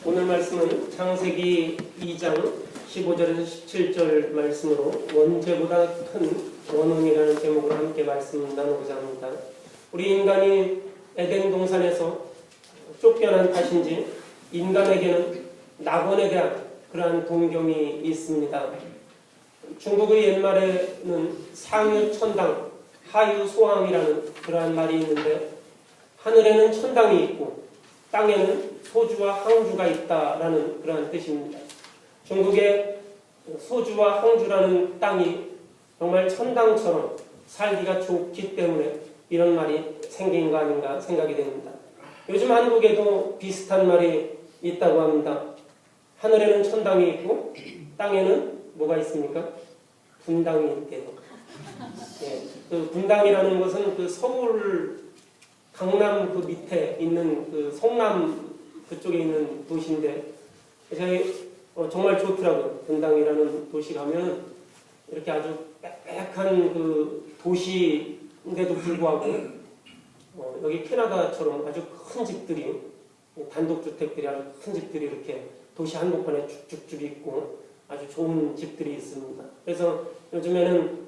오늘 말씀은 창세기 2장 15절에서 17절 말씀으로 원죄보다 큰 원혼이라는 제목으로 함께 말씀 나누고자 합니다. 우리 인간이 에덴 동산에서 쫓겨난 탓인지 인간에게는 낙원에 대한 그러한 동경이 있습니다. 중국의 옛말에는 상유 천당, 하유 소왕이라는 그러한 말이 있는데, 하늘에는 천당이 있고 땅에는 소주와 항주가 있다라는 그러한 뜻입니다. 중국의 소주와 항주라는 땅이 정말 천당처럼 살기가 좋기 때문에 이런 말이 생긴 거 아닌가 생각이 됩니다. 요즘 한국에도 비슷한 말이 있다고 합니다. 하늘에는 천당이 있고 땅에는 뭐가 있습니까? 분당이 있대요. 예, 그 분당이라는 것은 그 서울 강남 그 밑에 있는 그 성남 그쪽에 있는 도시인데, 저희 정말 좋더라고요. 분당이라는 도시 가면 이렇게 아주 빽빽한 그 도시인데도 불구하고 여기 캐나다처럼 아주 큰 집들이, 단독주택들이 아주 큰 집들이 이렇게 도시 한복판에 쭉쭉쭉 있고 아주 좋은 집들이 있습니다. 그래서 요즘에는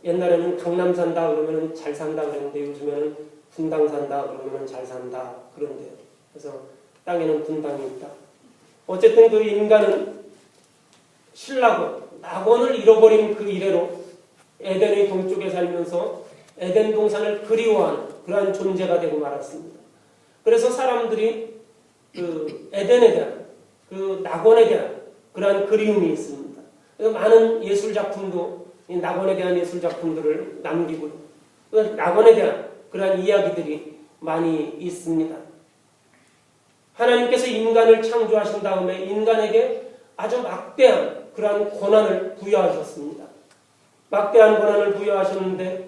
옛날에는 강남 산다 그러면 잘 산다 그랬는데 요즘에는 분당 산다 그러면 잘 산다 그런데요. 그래서 땅에는 분당이 있다. 어쨌든 그 인간은 신라곤, 낙원을 잃어버린 그 이래로 에덴의 동쪽에 살면서 에덴 동산을 그리워하는 그러한 존재가 되고 말았습니다. 그래서 사람들이 그 에덴에 대한, 그 낙원에 대한 그러한 그리움이 있습니다. 그래서 많은 예술 작품도 이 낙원에 대한 예술 작품들을 남기고, 그 낙원에 대한 그러한 이야기들이 많이 있습니다. 하나님께서 인간을 창조하신 다음에 인간에게 아주 막대한 그러한 권한을 부여하셨습니다. 막대한 권한을 부여하셨는데,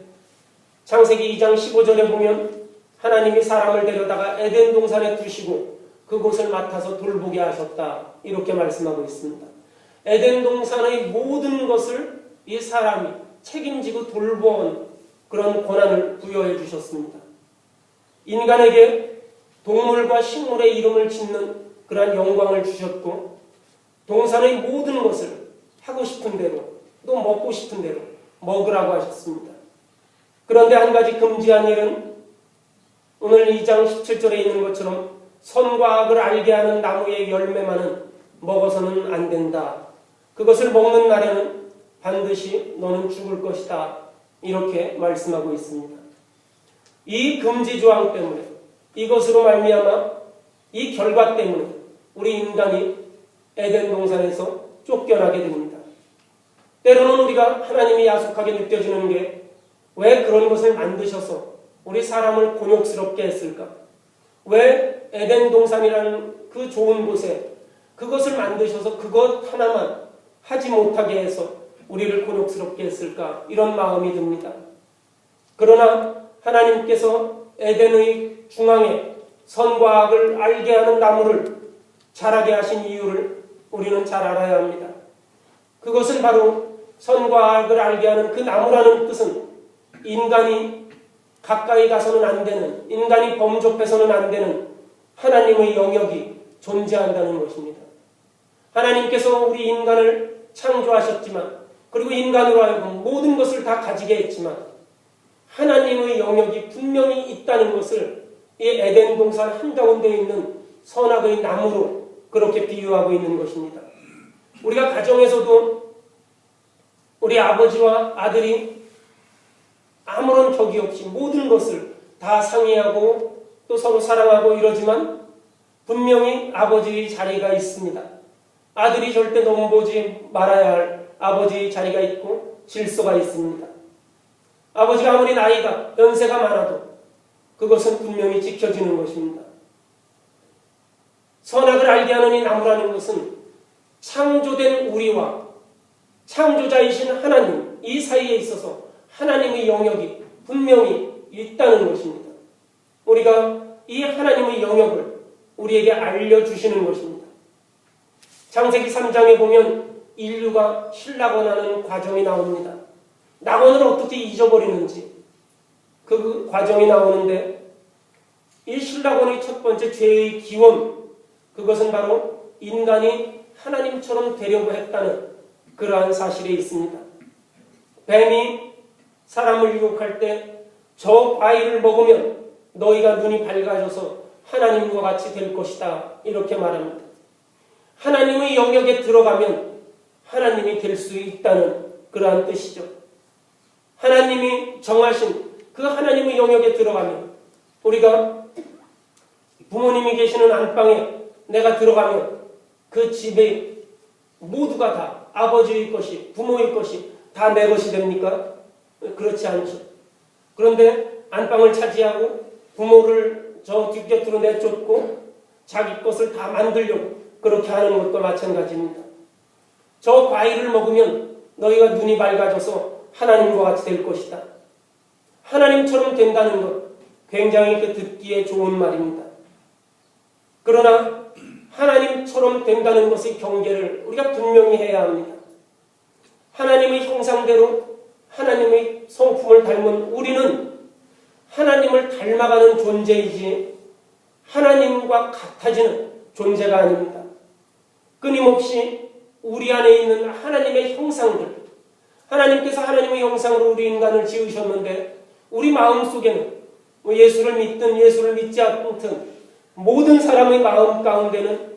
창세기 2장 15절에 보면 하나님이 사람을 데려다가 에덴 동산에 두시고 그곳을 맡아서 돌보게 하셨다, 이렇게 말씀하고 있습니다. 에덴 동산의 모든 것을 이 사람이 책임지고 돌보는 그런 권한을 부여해 주셨습니다. 인간에게 동물과 식물의 이름을 짓는 그러한 영광을 주셨고, 동산의 모든 것을 하고 싶은 대로 또 먹고 싶은 대로 먹으라고 하셨습니다. 그런데 한 가지 금지한 일은 오늘 2장 17절에 있는 것처럼 선과 악을 알게 하는 나무의 열매만은 먹어서는 안 된다. 그것을 먹는 날에는 반드시 너는 죽을 것이다, 이렇게 말씀하고 있습니다. 이 금지 조항 때문에, 이것으로 말미암아 이 결과 때문에 우리 인간이 에덴 동산에서 쫓겨나게 됩니다. 때로는 우리가 하나님이 야속하게 느껴지는 게, 왜 그런 것을 만드셔서 우리 사람을 곤욕스럽게 했을까? 왜 에덴 동산이라는 그 좋은 곳에 그것을 만드셔서 그것 하나만 하지 못하게 해서 우리를 곤욕스럽게 했을까? 이런 마음이 듭니다. 그러나 하나님께서 에덴의 중앙에 선과 악을 알게 하는 나무를 자라게 하신 이유를 우리는 잘 알아야 합니다. 그것은 바로 선과 악을 알게 하는 그 나무라는 뜻은 인간이 가까이 가서는 안 되는, 인간이 범접해서는 안 되는 하나님의 영역이 존재한다는 것입니다. 하나님께서 우리 인간을 창조하셨지만, 그리고 인간으로 하여금 모든 것을 다 가지게 했지만 하나님의 영역이 분명히 있다는 것을 이 에덴 동산 한가운데 있는 선악의 나무로 그렇게 비유하고 있는 것입니다. 우리가 가정에서도 우리 아버지와 아들이 아무런 격이 없이 모든 것을 다 상의하고 또 서로 사랑하고 이러지만 분명히 아버지의 자리가 있습니다. 아들이 절대 넘보지 말아야 할 아버지의 자리가 있고 질서가 있습니다. 아버지가 아무리 나이가, 연세가 많아도 그것은 분명히 지켜지는 것입니다. 선악을 알게 하는 이 나무라는 것은 창조된 우리와 창조자이신 하나님, 이 사이에 있어서 하나님의 영역이 분명히 있다는 것입니다. 우리가 이 하나님의 영역을 우리에게 알려주시는 것입니다. 창세기 3장에 보면 인류가 신락원하는 과정이 나옵니다. 낙원을 어떻게 잊어버리는지 그 과정이 나오는데, 이 신락원의 첫 번째 죄의 기원, 그것은 바로 인간이 하나님처럼 되려고 했다는 그러한 사실에 있습니다. 뱀이 사람을 유혹할 때 저 과일을 먹으면 너희가 눈이 밝아져서 하나님과 같이 될 것이다 이렇게 말합니다. 하나님의 영역에 들어가면 하나님이 될 수 있다는 그러한 뜻이죠. 하나님이 정하신 그 하나님의 영역에 들어가면, 우리가 부모님이 계시는 안방에 내가 들어가면 그 집에 모두가 다 아버지의 것이, 부모의 것이 다 내 것이 됩니까? 그렇지 않죠. 그런데 안방을 차지하고 부모를 저 뒷곁으로 내쫓고 자기 것을 다 만들려고 그렇게 하는 것과 마찬가지입니다. 저 과일을 먹으면 너희가 눈이 밝아져서 하나님과 같이 될 것이다. 하나님처럼 된다는 것, 굉장히 그 듣기에 좋은 말입니다. 그러나 하나님처럼 된다는 것의 경계를 우리가 분명히 해야 합니다. 하나님의 형상대로 하나님의 성품을 닮은 우리는 하나님을 닮아가는 존재이지 하나님과 같아지는 존재가 아닙니다. 끊임없이 우리 안에 있는 하나님의 형상들, 하나님께서 하나님의 형상으로 우리 인간을 지으셨는데 우리 마음속에는 예수를 믿든 예수를 믿지 않든 모든 사람의 마음 가운데는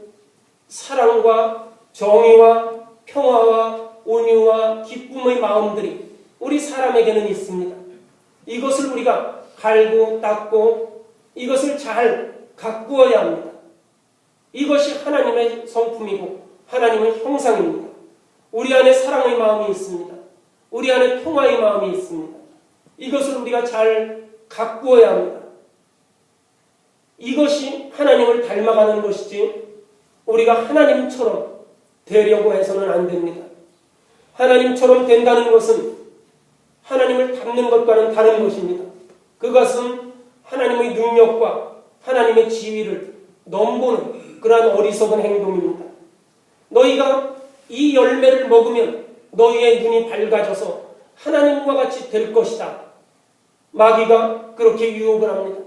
사랑과 정의와 평화와 온유와 기쁨의 마음들이 우리 사람에게는 있습니다. 이것을 우리가 갈고 닦고 이것을 잘 가꾸어야 합니다. 이것이 하나님의 성품이고 하나님의 형상입니다. 우리 안에 사랑의 마음이 있습니다. 우리 안에 평화의 마음이 있습니다. 이것을 우리가 잘 가꾸어야 합니다. 이것이 하나님을 닮아가는 것이지 우리가 하나님처럼 되려고 해서는 안 됩니다. 하나님처럼 된다는 것은 하나님을 닮는 것과는 다른 것입니다. 그것은 하나님의 능력과 하나님의 지위를 넘보는 그러한 어리석은 행동입니다. 너희가 이 열매를 먹으면 너희의 눈이 밝아져서 하나님과 같이 될 것이다. 마귀가 그렇게 유혹을 합니다.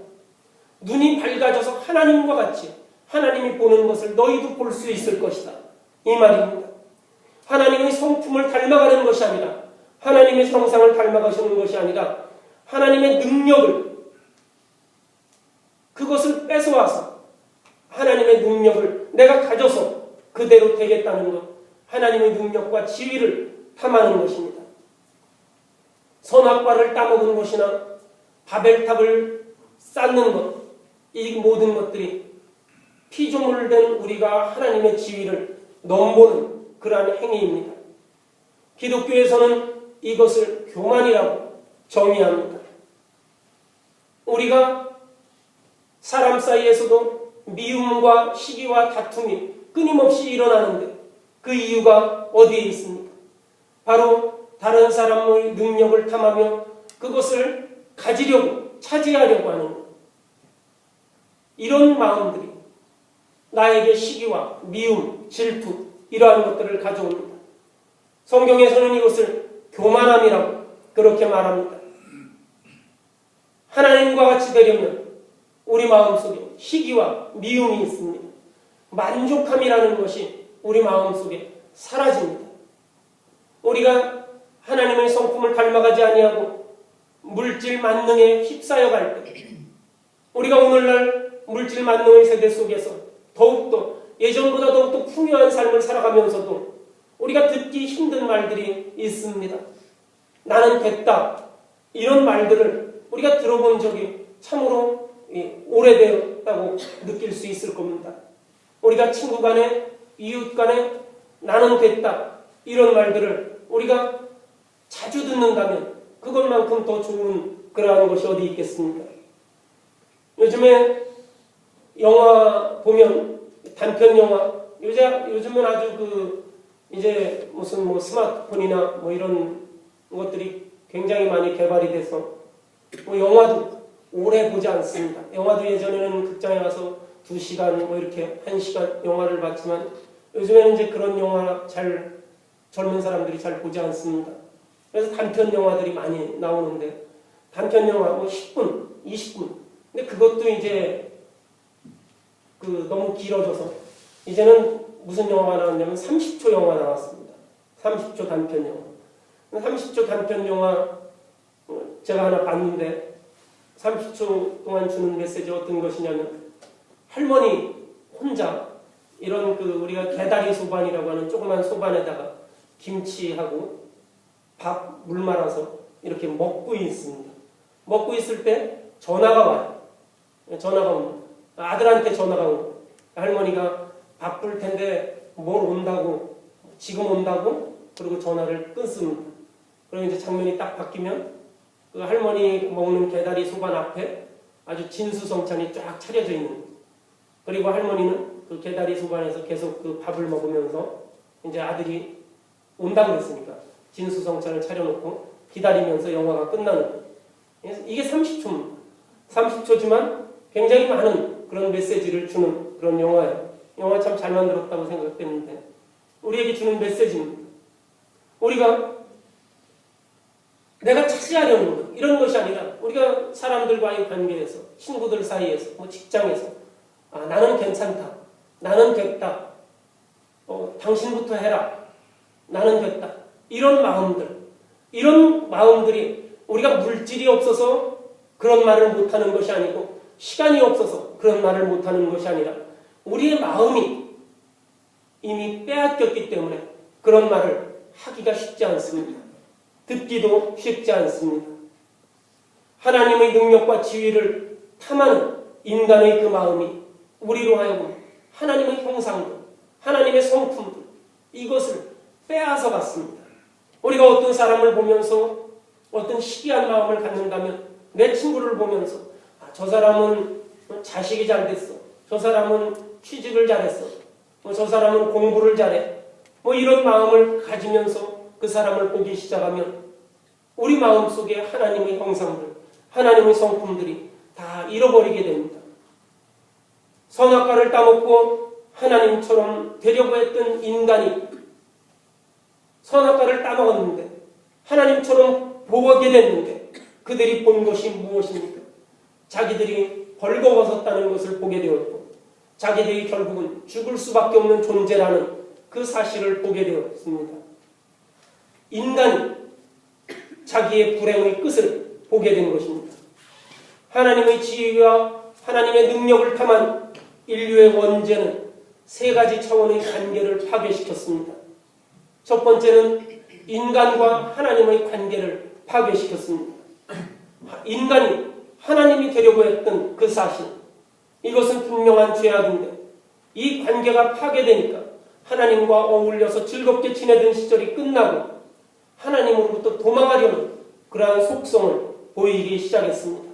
눈이 밝아져서 하나님과 같이 하나님이 보는 것을 너희도 볼 수 있을 것이다. 이 말입니다. 하나님의 성품을 닮아가는 것이 아니라, 하나님의 형상을 닮아가시는 것이 아니라 하나님의 능력을, 그것을 뺏어와서 하나님의 능력을 내가 가져서 그대로 되겠다는 것, 하나님의 능력과 지위를 탐하는 것입니다. 선악과를 따먹은 것이나 바벨탑을 쌓는 것, 이 모든 것들이 피조물 된 우리가 하나님의 지위를 넘보는 그러한 행위입니다. 기독교에서는 이것을 교만이라고 정의합니다. 우리가 사람 사이에서도 미움과 시기와 다툼이 끊임없이 일어나는데 그 이유가 어디에 있습니까? 바로 다른 사람의 능력을 탐하며 그것을 가지려고, 차지하려고 하는 것. 이런 마음들이 나에게 시기와 미움, 질투 이러한 것들을 가져옵니다. 성경에서는 이것을 교만함이라고 그렇게 말합니다. 하나님과 같이 되려면 우리 마음속에 시기와 미움이 있습니다. 만족함이라는 것이 우리 마음속에 사라집니다. 우리가 하나님의 성품을 닮아가지 아니하고 물질 만능에 휩싸여 갈 때, 우리가 오늘날 물질 만능의 세대 속에서 더욱더 예전보다 더욱더 풍요한 삶을 살아가면서도 우리가 듣기 힘든 말들이 있습니다. 나는 됐다. 이런 말들을 우리가 들어본 적이 참으로 오래되었다고 느낄 수 있을 겁니다. 우리가 친구 간에, 이웃 간에 나는 됐다. 이런 말들을 우리가 자주 듣는다면 그것만큼 더 좋은 그러한 것이 어디 있겠습니까? 요즘에 영화 보면, 단편 영화, 요즘은 아주 이제 무슨 스마트폰이나 이런 것들이 굉장히 많이 개발이 돼서 영화도 오래 보지 않습니다. 영화도 예전에는 극장에 가서 2시간 이렇게 1시간 영화를 봤지만 요즘에는 이제 그런 영화 젊은 사람들이 잘 보지 않습니다. 그래서 단편 영화들이 많이 나오는데, 단편 영화 10분, 20분. 근데 그것도 이제 너무 길어져서 이제는 무슨 영화가 나왔냐면 30초 영화 나왔습니다. 30초 단편 영화. 30초 단편 영화 제가 하나 봤는데 30초 동안 주는 메시지 어떤 것이냐면 할머니 혼자 이런 우리가 개다리 소반이라고 하는 조그만 소반에다가 김치하고 밥 물 말아서 이렇게 먹고 있습니다. 먹고 있을 때 전화가 와요. 전화가 옵니다. 아들한테 전화가 오고 할머니가 바쁠 텐데 뭘 온다고 지금 온다고 그리고 전화를 끊습니다. 그리고 이제 장면이 딱 바뀌면 그 할머니 먹는 개다리 소반 앞에 아주 진수성찬이 쫙 차려져 있는 그리고 할머니는 그 개다리 소반에서 계속 그 밥을 먹으면서 이제 아들이 온다고 그랬으니까 진수성찬을 차려놓고 기다리면서 영화가 끝나는 거예요. 이게 30초입니다. 30초지만 굉장히 많은 그런 메시지를 주는 그런 영화예요. 영화 참 잘 만들었다고 생각했는데 우리에게 주는 메시지입니다. 우리가 내가 차지하려는 것 이런 것이 아니라 우리가 사람들과의 관계에서 친구들 사이에서 뭐 직장에서 나는 괜찮다. 나는 됐다. 당신부터 해라. 나는 됐다. 이런 마음들이 우리가 물질이 없어서 그런 말을 못하는 것이 아니고 시간이 없어서 그런 말을 못하는 것이 아니라 우리의 마음이 이미 빼앗겼기 때문에 그런 말을 하기가 쉽지 않습니다. 듣기도 쉽지 않습니다. 하나님의 능력과 지위를 탐하는 인간의 그 마음이 우리로 하여금 하나님의 형상들, 하나님의 성품들 이것을 빼앗아 갔습니다. 우리가 어떤 사람을 보면서 어떤 시기한 마음을 갖는다면 내 친구를 보면서 저 사람은 자식이 잘 됐어. 저 사람은 취직을 잘했어. 저 사람은 공부를 잘해. 이런 마음을 가지면서 그 사람을 보기 시작하면 우리 마음속에 하나님의 형상들, 하나님의 성품들이 다 잃어버리게 됩니다. 선악과를 따먹고 하나님처럼 되려고 했던 인간이 선악과를 따먹었는데 하나님처럼 보게 됐는데 그들이 본 것이 무엇입니까? 자기들이 벌거벗었다는 것을 보게 되었고 자기들이 결국은 죽을 수밖에 없는 존재라는 그 사실을 보게 되었습니다. 인간이 자기의 불행의 끝을 보게 된 것입니다. 하나님의 지혜와 하나님의 능력을 탐한 인류의 원죄는 세 가지 차원의 관계를 파괴시켰습니다. 첫 번째는 인간과 하나님의 관계를 파괴시켰습니다. 인간이 하나님이 되려고 했던 그 사실, 이것은 분명한 죄악인데 이 관계가 파괴되니까 하나님과 어울려서 즐겁게 지내던 시절이 끝나고 하나님으로부터 도망하려는 그러한 속성을 보이기 시작했습니다.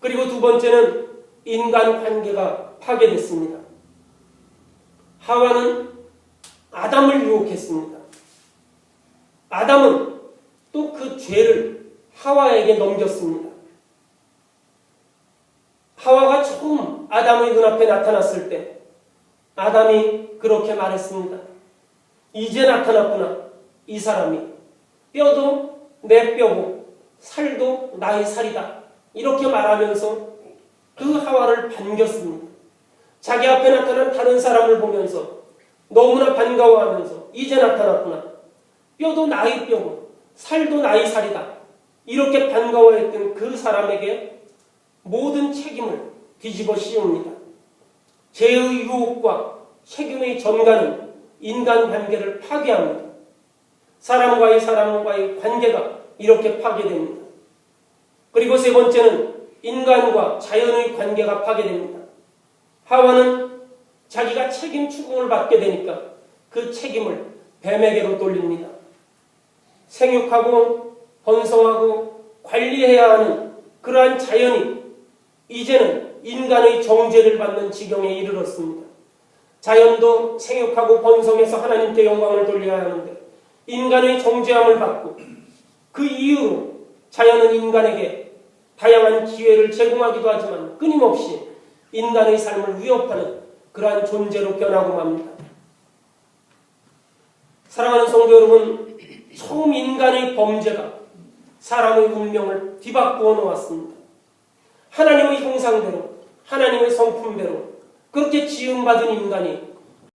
그리고 두 번째는 인간 관계가 파괴됐습니다. 하와는 아담을 유혹했습니다. 아담은 또 그 죄를 하와에게 넘겼습니다. 하와가 처음 아담의 눈앞에 나타났을 때 아담이 그렇게 말했습니다. 이제 나타났구나. 이 사람이 뼈도 내 뼈고 살도 나의 살이다. 이렇게 말하면서 그 하와를 반겼습니다. 자기 앞에 나타난 다른 사람을 보면서 너무나 반가워하면서 이제 나타났구나. 뼈도 나의 뼈고 살도 나의 살이다. 이렇게 반가워했던 그 사람에게 모든 책임을 뒤집어 씌웁니다. 죄의 유혹과 책임의 전가는 인간관계를 파괴합니다. 사람과의 관계가 이렇게 파괴됩니다. 그리고 세 번째는 인간과 자연의 관계가 파괴됩니다. 하와는 자기가 책임 추궁을 받게 되니까 그 책임을 뱀에게로 돌립니다. 생육하고 번성하고 관리해야 하는 그러한 자연이 이제는 인간의 정죄를 받는 지경에 이르렀습니다. 자연도 생육하고 번성해서 하나님께 영광을 돌려야 하는데 인간의 정죄함을 받고 그 이유로 자연은 인간에게 다양한 기회를 제공하기도 하지만 끊임없이 인간의 삶을 위협하는 그러한 존재로 변하고 맙니다. 사랑하는 성도 여러분, 처음 인간의 범죄가 사람의 운명을 뒤바꾸어 놓았습니다. 하나님의 형상대로, 하나님의 성품대로 그렇게 지음받은 인간이